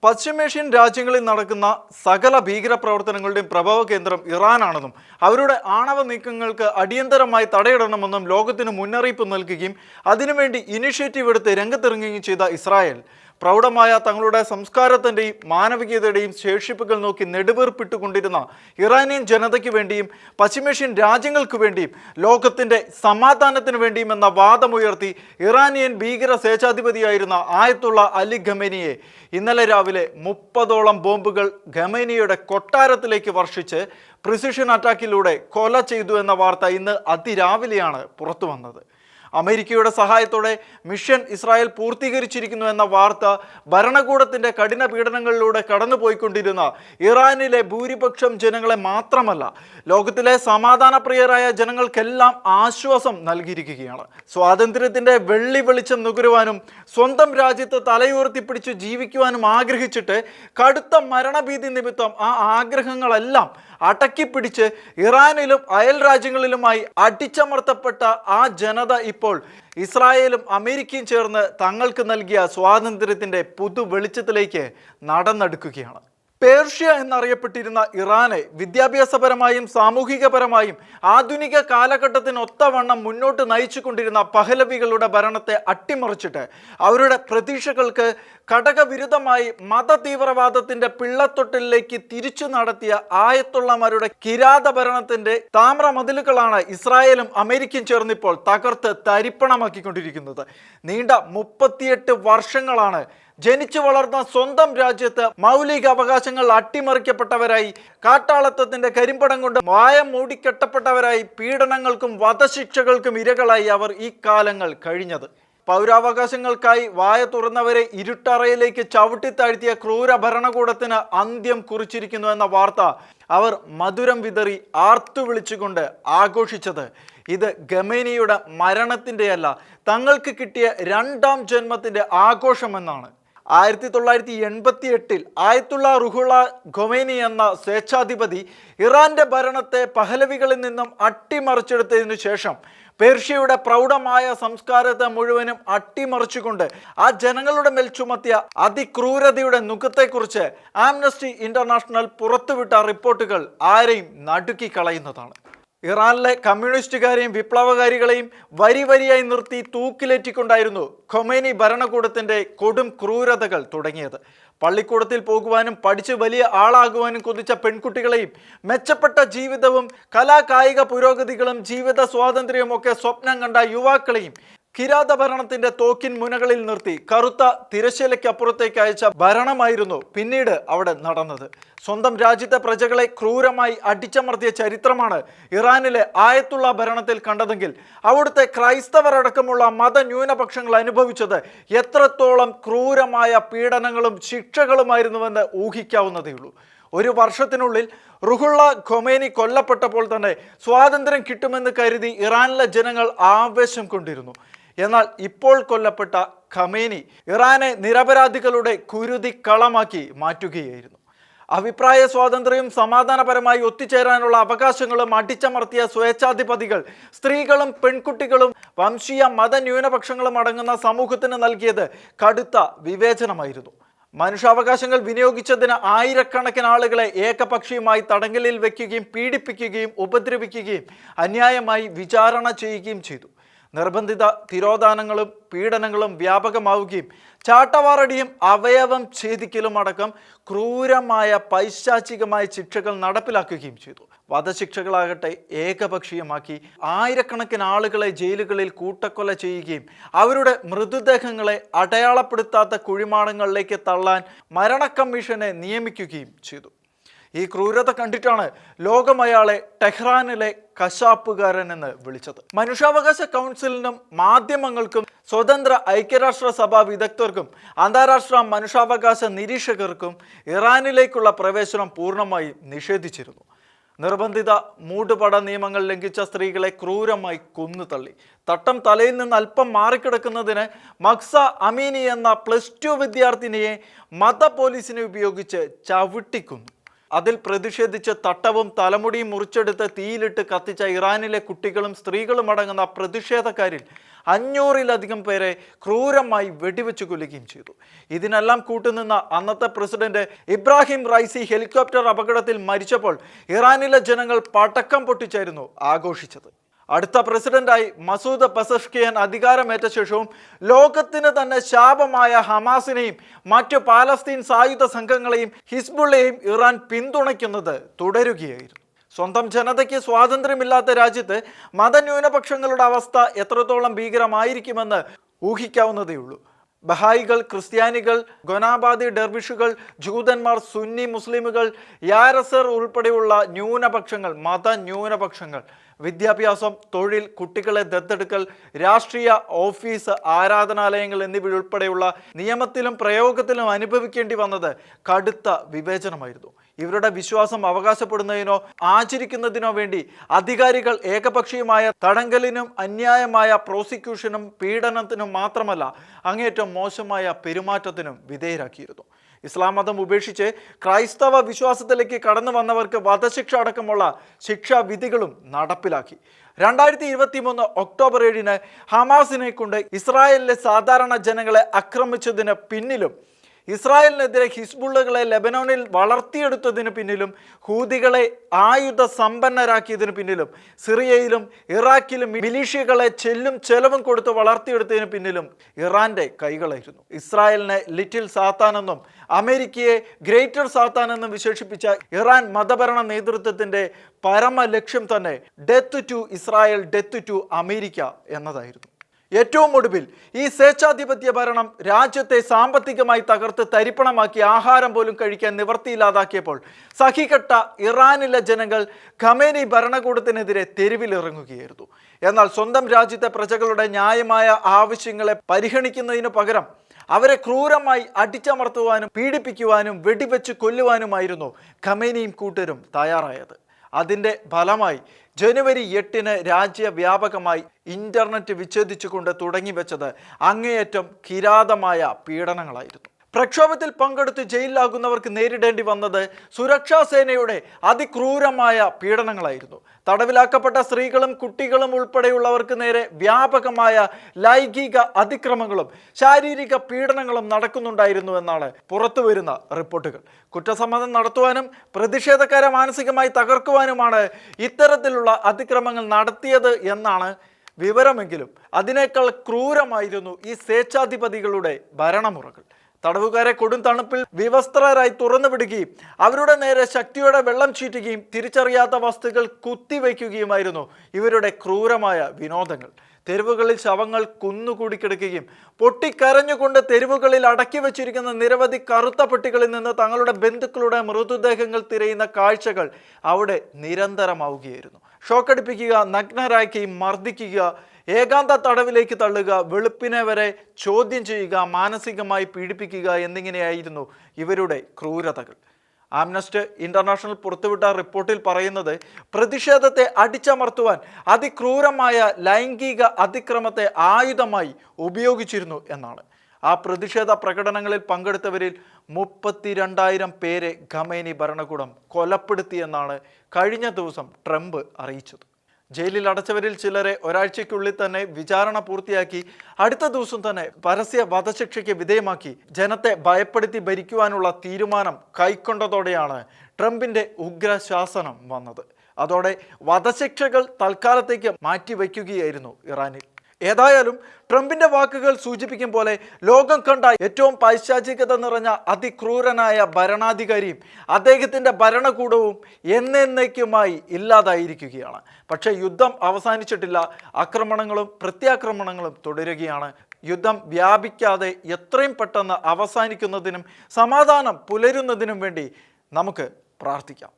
പശ്ചിമേഷ്യൻ രാജ്യങ്ങളിൽ നടക്കുന്ന സകല ഭീകരപ്രവർത്തനങ്ങളുടെയും പ്രഭവ കേന്ദ്രം ഇറാനാണെന്നും അവരുടെ ആണവ നീക്കങ്ങൾക്ക് അടിയന്തരമായി തടയിടണമെന്നും ലോകത്തിന് മുന്നറിയിപ്പ് നൽകുകയും അതിനുവേണ്ടി ഇനിഷ്യേറ്റീവ് എടുത്ത് രംഗത്തിറങ്ങുകയും ചെയ്ത ഇസ്രായേൽ പ്രൗഢമായ തങ്ങളുടെ സംസ്കാരത്തിൻ്റെയും മാനവികതയുടെയും ശേഷിപ്പുകൾ നോക്കി നെടുവീർപ്പിട്ടുകൊണ്ടിരുന്ന ഇറാനിയൻ ജനതയ്ക്ക് വേണ്ടിയും പശ്ചിമേഷ്യൻ രാജ്യങ്ങൾക്ക് വേണ്ടിയും ലോകത്തിൻ്റെ സമാധാനത്തിന് വേണ്ടിയും എന്ന വാദമുയർത്തി ഇറാനിയൻ ഭീകര സ്വേച്ഛാധിപതിയായിരുന്ന ആയത്തുള്ള അലി ഖമേനിയെ ഇന്നലെ രാവിലെ 30ഓളം ബോംബുകൾ ഖമേനിയുടെ കൊട്ടാരത്തിലേക്ക് വർഷിച്ച് പ്രിസിഷൻ അറ്റാക്കിലൂടെ കൊല ചെയ്തു എന്ന വാർത്ത ഇന്ന് അതിരാവിലെയാണ് പുറത്തു വന്നത്. അമേരിക്കയുടെ സഹായത്തോടെ മിഷൻ ഇസ്രായേൽ പൂർത്തീകരിച്ചിരിക്കുന്നു എന്ന വാർത്ത ഭരണകൂടത്തിൻ്റെ കഠിന പീഡനങ്ങളിലൂടെ കടന്നുപോയിക്കൊണ്ടിരുന്ന ഇറാനിലെ ഭൂരിപക്ഷം ജനങ്ങളെ മാത്രമല്ല, ലോകത്തിലെ സമാധാനപ്രിയരായ ജനങ്ങൾക്കെല്ലാം ആശ്വാസം നൽകിയിരിക്കുകയാണ്. സ്വാതന്ത്ര്യത്തിൻ്റെ വെള്ളി വെളിച്ചം നുകരുവാനും സ്വന്തം രാജ്യത്ത് തലയുയർത്തിപ്പിടിച്ച് ജീവിക്കുവാനും ആഗ്രഹിച്ചിട്ട് കടുത്ത മരണഭീതി നിമിത്തം ആ ആഗ്രഹങ്ങളെല്ലാം അടക്കിപ്പിടിച്ച് ഇറാനിലും അയൽ രാജ്യങ്ങളിലുമായി അടിച്ചമർത്തപ്പെട്ട ആ ജനത ഇപ്പോൾ ഇസ്രായേലും അമേരിക്കയും ചേർന്ന് തങ്ങൾക്ക് നൽകിയ സ്വാതന്ത്ര്യത്തിൻ്റെ പുതു വെളിച്ചത്തിലേക്ക് നടന്നെടുക്കുകയാണ്. പേർഷ്യ എന്നറിയപ്പെട്ടിരുന്ന ഇറാനെ വിദ്യാഭ്യാസപരമായും സാമൂഹികപരമായും ആധുനിക കാലഘട്ടത്തിനൊത്തവണ്ണം മുന്നോട്ട് നയിച്ചു കൊണ്ടിരുന്ന പഹലവികളുടെ ഭരണത്തെ അട്ടിമറിച്ചിട്ട് അവരുടെ പ്രതീക്ഷകൾക്ക് ഘടകവിരുദ്ധമായി മതതീവ്രവാദത്തിന്റെ പിള്ളത്തൊട്ടിലേക്ക് തിരിച്ചു നടത്തിയ ആയത്തുള്ളമാരുടെ കിരാത ഭരണത്തിന്റെ താമ്രമതിലുകളാണ് ഇസ്രായേലും അമേരിക്കയും ചേർന്നിപ്പോൾ തകർത്ത് തരിപ്പണമാക്കിക്കൊണ്ടിരിക്കുന്നത്. നീണ്ട 38 വർഷങ്ങളാണ് ജനിച്ചു വളർന്ന സ്വന്തം രാജ്യത്ത് മൗലിക അവകാശങ്ങൾ അട്ടിമറിക്കപ്പെട്ടവരായി, കാട്ടാളത്വത്തിന്റെ കരിമ്പടം കൊണ്ട് വായം മൂടിക്കെട്ടപ്പെട്ടവരായി, പീഡനങ്ങൾക്കും വധശിക്ഷകൾക്കും ഇരകളായി അവർ ഈ കാലങ്ങൾ കഴിഞ്ഞത്. പൗരാവകാശങ്ങൾക്കായി വായ തുറന്നവരെ ഇരുട്ടറയിലേക്ക് ചവിട്ടിത്താഴ്ത്തിയ ക്രൂര ഭരണകൂടത്തിന് അന്ത്യം കുറിച്ചിരിക്കുന്നു എന്ന വാർത്ത അവർ മധുരം വിതറി ആർത്തു വിളിച്ചുകൊണ്ട് ആഘോഷിച്ചത് ഇത് ഖമേനിയുടെ മരണത്തിൻ്റെയല്ല, തങ്ങൾക്ക് കിട്ടിയ 2ാം ജന്മത്തിൻ്റെ ആഘോഷമെന്നാണ്. 1988 ആയത്തുള്ള റുഹുള്ള ഖൊമേനി എന്ന സ്വേച്ഛാധിപതി ഇറാന്റെ ഭരണത്തെ പഹലവികളിൽ നിന്നും അട്ടിമറിച്ചെടുത്തതിനു ശേഷം പേർഷ്യയുടെ പ്രൗഢമായ സംസ്കാരത്തെ മുഴുവനും അട്ടിമറിച്ചുകൊണ്ട് ആ ജനങ്ങളുടെ മേൽ ചുമത്തിയ അതിക്രൂരതയുടെ നുഖത്തെക്കുറിച്ച് ആംനസ്റ്റി ഇന്റർനാഷണൽ പുറത്തുവിട്ട റിപ്പോർട്ടുകൾ ആരെയും നടുക്കിക്കളയുന്നതാണ്. ഇറാനിലെ കമ്മ്യൂണിസ്റ്റുകാരെയും വിപ്ലവകാരികളെയും വരിയായി നിർത്തി തൂക്കിലേറ്റിക്കൊണ്ടായിരുന്നു ഖൊമേനി ഭരണകൂടത്തിൻ്റെ കൊടും ക്രൂരതകൾ തുടങ്ങിയത്. പള്ളിക്കൂടത്തിൽ പോകുവാനും പഠിച്ച് വലിയ ആളാകുവാനും കൊതിച്ച പെൺകുട്ടികളെയും മെച്ചപ്പെട്ട ജീവിതവും കലാകായിക പുരോഗതികളും ജീവിത സ്വാതന്ത്ര്യവും ഒക്കെ സ്വപ്നം കണ്ട യുവാക്കളെയും കിരാത ഭരണത്തിന്റെ തോക്കിൻ മുനകളിൽ നിർത്തി കറുത്ത തിരശ്ശീലയ്ക്കപ്പുറത്തേക്ക് അയച്ച ഭരണമായിരുന്നു പിന്നീട് അവിടെ നടന്നത്. സ്വന്തം രാജ്യത്തെ പ്രജകളെ ക്രൂരമായി അടിച്ചമർത്തിയ ചരിത്രമാണ് ഇറാനിലെ ആയത്തുള്ള ഭരണത്തിൽ കണ്ടതെങ്കിൽ അവിടുത്തെ ക്രൈസ്തവർ അടക്കമുള്ള മതന്യൂനപക്ഷങ്ങൾ അനുഭവിച്ചത് എത്രത്തോളം ക്രൂരമായ പീഡനങ്ങളും ശിക്ഷകളുമായിരുന്നുവെന്ന് ഊഹിക്കാവുന്നതേ ഉള്ളൂ. 1 വർഷത്തിനുള്ളിൽ റുഹുള്ള ഖൊമേനി കൊല്ലപ്പെട്ടപ്പോൾ തന്നെ സ്വാതന്ത്ര്യം കിട്ടുമെന്ന് കരുതി ഇറാനിലെ ജനങ്ങൾ ആവേശം കൊണ്ടിരുന്നു. എന്നാൽ ഇപ്പോൾ കൊല്ലപ്പെട്ട ഖമേനി ഇറാനെ നിരപരാധികളുടെ കുരുതി കളമാക്കി മാറ്റുകയായിരുന്നു. അഭിപ്രായ സ്വാതന്ത്ര്യവും സമാധാനപരമായി ഒത്തുചേരാനുള്ള അവകാശങ്ങളും അടിച്ചമർത്തിയ സ്വേച്ഛാധിപതികൾ സ്ത്രീകളും പെൺകുട്ടികളും വംശീയ മതന്യൂനപക്ഷങ്ങളും അടങ്ങുന്ന സമൂഹത്തിന് നൽകിയത് കടുത്ത വിവേചനമായിരുന്നു. മനുഷ്യാവകാശങ്ങൾ വിനിയോഗിച്ചതിന് ആയിരക്കണക്കിന് ആളുകളെ ഏകപക്ഷീയമായി തടങ്കലിൽ വയ്ക്കുകയും പീഡിപ്പിക്കുകയും ഉപദ്രവിക്കുകയും അന്യായമായി വിചാരണ ചെയ്യുകയും ചെയ്തു. നിർബന്ധിത തിരോധാനങ്ങളും പീഡനങ്ങളും വ്യാപകമാവുകയും ചാട്ടവാറടിയും അവയവം ഛേദിക്കലും അടക്കം ക്രൂരമായ പൈശാചികമായ ശിക്ഷകൾ നടപ്പിലാക്കുകയും ചെയ്തു. വധശിക്ഷകളാകട്ടെ ഏകപക്ഷീയമാക്കി ആയിരക്കണക്കിന് ആളുകളെ ജയിലുകളിൽ കൂട്ടക്കൊല ചെയ്യുകയും അവരുടെ മൃതദേഹങ്ങളെ അടയാളപ്പെടുത്താത്ത കുഴിമാടങ്ങളിലേക്ക് തള്ളാൻ മരണ കമ്മീഷനെ നിയമിക്കുകയും ചെയ്തു. ഈ ക്രൂരത കണ്ടിട്ടാണ് ലോകം അയാളെ ടെഹ്റാനിലെ കശാപ്പുകാരൻ എന്ന് വിളിച്ചത്. മനുഷ്യാവകാശ കൗൺസിലിനും മാധ്യമങ്ങൾക്കും സ്വതന്ത്ര ഐക്യരാഷ്ട്ര സഭാ വിദഗ്ധർക്കും അന്താരാഷ്ട്ര മനുഷ്യാവകാശ നിരീക്ഷകർക്കും ഇറാനിലേക്കുള്ള പ്രവേശനം പൂർണ്ണമായും നിഷേധിച്ചിരുന്നു. നിർബന്ധിത മൂടുപട നിയമങ്ങൾ ലംഘിച്ച സ്ത്രീകളെ ക്രൂരമായി കൊന്നുതള്ളി. തട്ടം തലയിൽ നിന്ന് അല്പം മാറിക്കിടക്കുന്നതിന് മക്സ അമീനി എന്ന +2 വിദ്യാർത്ഥിനിയെ മത പോലീസിനെ ഉപയോഗിച്ച് ചവിട്ടിക്കൊന്നു. അതിൽ പ്രതിഷേധിച്ച് തട്ടവും തലമുടിയും മുറിച്ചെടുത്ത് തീയിലിട്ട് കത്തിച്ച ഇറാനിലെ കുട്ടികളും സ്ത്രീകളും അടങ്ങുന്ന പ്രതിഷേധക്കാരിൽ 500-ലധികം പേരെ ക്രൂരമായി വെടിവെച്ച് കൊല്ലുകയും ചെയ്തു. ഇതിനെല്ലാം കൂട്ടുനിന്ന അന്നത്തെ പ്രസിഡന്റ് ഇബ്രാഹിം റൈസി ഹെലികോപ്റ്റർ അപകടത്തിൽ മരിച്ചപ്പോൾ ഇറാനിലെ ജനങ്ങൾ പടക്കം പൊട്ടിച്ചായിരുന്നു ആഘോഷിച്ചത്. അടുത്ത പ്രസിഡന്റായി മസൂദ് പെസഷ്കിയാൻ അധികാരമേറ്റ ശേഷവും ലോകത്തിന് തന്നെ ശാപമായ ഹമാസിനെയും മറ്റു പാലസ്തീൻ സായുധ സംഘങ്ങളെയും ഹിസ്ബുള്ളയെയും ഇറാൻ പിന്തുണയ്ക്കുന്നത് തുടരുകയായിരുന്നു. സ്വന്തം ജനതയ്ക്ക് സ്വാതന്ത്ര്യമില്ലാത്ത രാജ്യത്ത് മതന്യൂനപക്ഷങ്ങളുടെ അവസ്ഥ എത്രത്തോളം ഭീകരമായിരിക്കുമെന്ന് ഊഹിക്കാവുന്നതേയുള്ളൂ. ബഹായികൾ, ക്രിസ്ത്യാനികൾ, ഗൊനാബാദി ഡെർവിഷുകൾ, ജൂതന്മാർ, സുന്നി മുസ്ലിമുകൾ, യാരസർ ഉൾപ്പെടെയുള്ള ന്യൂനപക്ഷങ്ങൾ, മതന്യൂനപക്ഷങ്ങൾ, വിദ്യാഭ്യാസം, തൊഴിൽ, കുട്ടികളെ ദത്തെടുക്കൽ, രാഷ്ട്രീയ, ഓഫീസ്, ആരാധനാലയങ്ങൾ എന്നിവയുൾപ്പെടെയുള്ള നിയമത്തിലും പ്രയോഗത്തിലും അനുഭവിക്കേണ്ടി വന്നത് കടുത്ത വിവേചനമായിരുന്നു. ഇവരുടെ വിശ്വാസം അവകാശപ്പെടുന്നതിനോ ആചരിക്കുന്നതിനോ വേണ്ടി അധികാരികൾ ഏകപക്ഷീയമായ തടങ്കലിനും അന്യായമായ പ്രോസിക്യൂഷനും പീഡനത്തിനും മാത്രമല്ല അങ്ങേയറ്റം മോശമായ പെരുമാറ്റത്തിനും വിധേയരാക്കിയിരുന്നു. ഇസ്ലാം മതം ഉപേക്ഷിച്ച് ക്രൈസ്തവ വിശ്വാസത്തിലേക്ക് കടന്നു വന്നവർക്ക് വധശിക്ഷ അടക്കമുള്ള ശിക്ഷാവിധികളും നടപ്പിലാക്കി. 2023 ഒക്ടോബർ 7 ഹമാസിനെ കൊണ്ട് ഇസ്രായേലിലെ സാധാരണ ജനങ്ങളെ ആക്രമിച്ചതിന് പിന്നിലും, ഇസ്രായേലിനെതിരെ ഹിസ്ബുള്ളകളെ ലെബനോനിൽ വളർത്തിയെടുത്തതിന് പിന്നിലും, ഹൂതികളെ ആയുധ സമ്പന്നരാക്കിയതിന് പിന്നിലും, സിറിയയിലും ഇറാഖിലും മിലീഷ്യകളെ ചെലവും കൊടുത്ത് വളർത്തിയെടുത്തതിന് പിന്നിലും ഇറാന്റെ കൈകളായിരുന്നു. ഇസ്രായേലിനെ ലിറ്റിൽ സാത്താൻ എന്നും അമേരിക്കയെ ഗ്രേറ്റർ സാത്താൻ എന്നും വിശേഷിപ്പിച്ച ഇറാൻ മതഭരണ നേതൃത്വത്തിന്റെ പരമ ലക്ഷ്യം തന്നെ death to Israel, death to America എന്നതായിരുന്നു. ഏറ്റവും ഒടുവിൽ ഈ സ്വേച്ഛാധിപത്യ ഭരണം രാജ്യത്തെ സാമ്പത്തികമായി തകർത്ത് തരിപ്പണമാക്കി ആഹാരം പോലും കഴിക്കാൻ നിവൃത്തിയില്ലാതാക്കിയപ്പോൾ സഹികെട്ട ഇറാനിലെ ജനങ്ങൾ ഖമേനി ഭരണകൂടത്തിനെതിരെ തെരുവിലിറങ്ങുകയായിരുന്നു. എന്നാൽ സ്വന്തം രാജ്യത്തെ പ്രജകളുടെ ന്യായമായ ആവശ്യങ്ങളെ പരിഗണിക്കുന്നതിനു പകരം അവരെ ക്രൂരമായി അടിച്ചമർത്തുവാനും പീഡിപ്പിക്കുവാനും വെടിവെച്ച് കൊല്ലുവാനുമായിരുന്നു ഖമേനിയും കൂട്ടരും തയ്യാറായത്. അതിൻ്റെ ഫലമായി ജനുവരി 8 രാജ്യവ്യാപകമായി ഇന്റർനെറ്റ് വിച്ഛേദിച്ചുകൊണ്ട് തുടങ്ങിവെച്ചത് അങ്ങേയറ്റം കിരാതമായ പീഡനങ്ങളായിരുന്നു. പ്രക്ഷോഭത്തിൽ പങ്കെടുത്ത് ജയിലിലാകുന്നവർക്ക് നേരിടേണ്ടി വന്നത് സുരക്ഷാ സേനയുടെ അതിക്രൂരമായ പീഡനങ്ങളായിരുന്നു. തടവിലാക്കപ്പെട്ട സ്ത്രീകളും കുട്ടികളും ഉൾപ്പെടെയുള്ളവർക്ക് നേരെ വ്യാപകമായ ലൈംഗിക അതിക്രമങ്ങളും ശാരീരിക പീഡനങ്ങളും നടക്കുന്നുണ്ടായിരുന്നു എന്നാണ് പുറത്തുവരുന്ന റിപ്പോർട്ടുകൾ. കുറ്റസമ്മതം നടത്തുവാനും പ്രതിഷേധക്കാരെ മാനസികമായി തകർക്കുവാനുമാണ് ഇത്തരത്തിലുള്ള അതിക്രമങ്ങൾ നടത്തിയത് എന്നാണ് വിവരമെങ്കിലും അതിനേക്കാൾ ക്രൂരമായിരുന്നു ഈ സ്വേച്ഛാധിപതികളുടെ ഭരണമുറകൾ. തടവുകാരെ കൊടും തണുപ്പിൽ വിവസ്ത്രരായി തുറന്നുവിടുകയും അവരുടെ നേരെ ശക്തിയോടെ വെള്ളം ചീറ്റുകയും തിരിച്ചറിയാത്ത വസ്തുക്കൾ കുത്തിവയ്ക്കുകയുമായിരുന്നു ഇവരുടെ ക്രൂരമായ വിനോദങ്ങൾ. തെരുവുകളിൽ ശവങ്ങൾ കുന്നുകൂടി കിടക്കുകയും പൊട്ടിക്കരഞ്ഞുകൊണ്ട് തെരുവുകളിൽ അടക്കി വെച്ചിരിക്കുന്ന നിരവധി കറുത്ത പെട്ടികളിൽ നിന്ന് തങ്ങളുടെ ബന്ധുക്കളുടെ മൃതദേഹങ്ങൾ തിരയുന്ന കാഴ്ചകൾ അവിടെ നിരന്തരമാവുകയായിരുന്നു. ഷോക്കടിപ്പിക്കുക, നഗ്നരാക്കി മർദ്ദിക്കുക, ഏകാന്ത തടവിലേക്ക് തള്ളുക, വെളുപ്പിനെ വരെ ചോദ്യം ചെയ്യുക, മാനസികമായി പീഡിപ്പിക്കുക എന്നിങ്ങനെയായിരുന്നു ഇവരുടെ ക്രൂരതകൾ. ആംനസ്റ്റി ഇന്റർനാഷണൽ പുറത്തുവിട്ട റിപ്പോർട്ടിൽ പറയുന്നത് പ്രതിഷേധത്തെ അടിച്ചമർത്തുവാൻ അതിക്രൂരമായ ലൈംഗിക അതിക്രമത്തെ ആയുധമായി ഉപയോഗിച്ചിരുന്നു എന്നാണ്. ആ പ്രതിഷേധ പ്രകടനങ്ങളിൽ പങ്കെടുത്തവരിൽ 32,000 പേരെ ഖമേനി ഭരണകൂടം കൊലപ്പെടുത്തിയെന്നാണ് കഴിഞ്ഞ ദിവസം ട്രംപ് അറിയിച്ചത്. ജയിലിൽ അടച്ചവരിൽ ചിലരെ ഒരാഴ്ചയ്ക്കുള്ളിൽ തന്നെ വിചാരണ പൂർത്തിയാക്കി അടുത്ത ദിവസം തന്നെ പരസ്യ വധശിക്ഷയ്ക്ക് വിധേയമാക്കി ജനത്തെ ഭയപ്പെടുത്തി ഭരിക്കുവാനുള്ള തീരുമാനം കൈക്കൊണ്ടതോടെയാണ് ട്രംപിന്റെ ഉഗ്രശാസനം വന്നത്. അതോടെ വധശിക്ഷകൾ തൽക്കാലത്തേക്ക് മാറ്റിവെക്കുകയായിരുന്നു ഇറാനിൽ. ഏതായാലും ട്രംപിന്റെ വാക്കുകൾ സൂചിപ്പിക്കും പോലെ ലോകം കണ്ട ഏറ്റവും പൈശാചികത നിറഞ്ഞ അതിക്രൂരനായ ഭരണാധികാരിയും അദ്ദേഹത്തിൻ്റെ ഭരണകൂടവും എന്നേക്കുമായി ഇല്ലാതായിരിക്കുകയാണ്. പക്ഷേ യുദ്ധം അവസാനിച്ചിട്ടില്ല. ആക്രമണങ്ങളും പ്രത്യാക്രമണങ്ങളും തുടരുകയാണ്. യുദ്ധം വ്യാപിക്കാതെ എത്രയും പെട്ടെന്ന് അവസാനിക്കുന്നതിനും സമാധാനം പുലരുന്നതിനും വേണ്ടി നമുക്ക് പ്രാർത്ഥിക്കാം.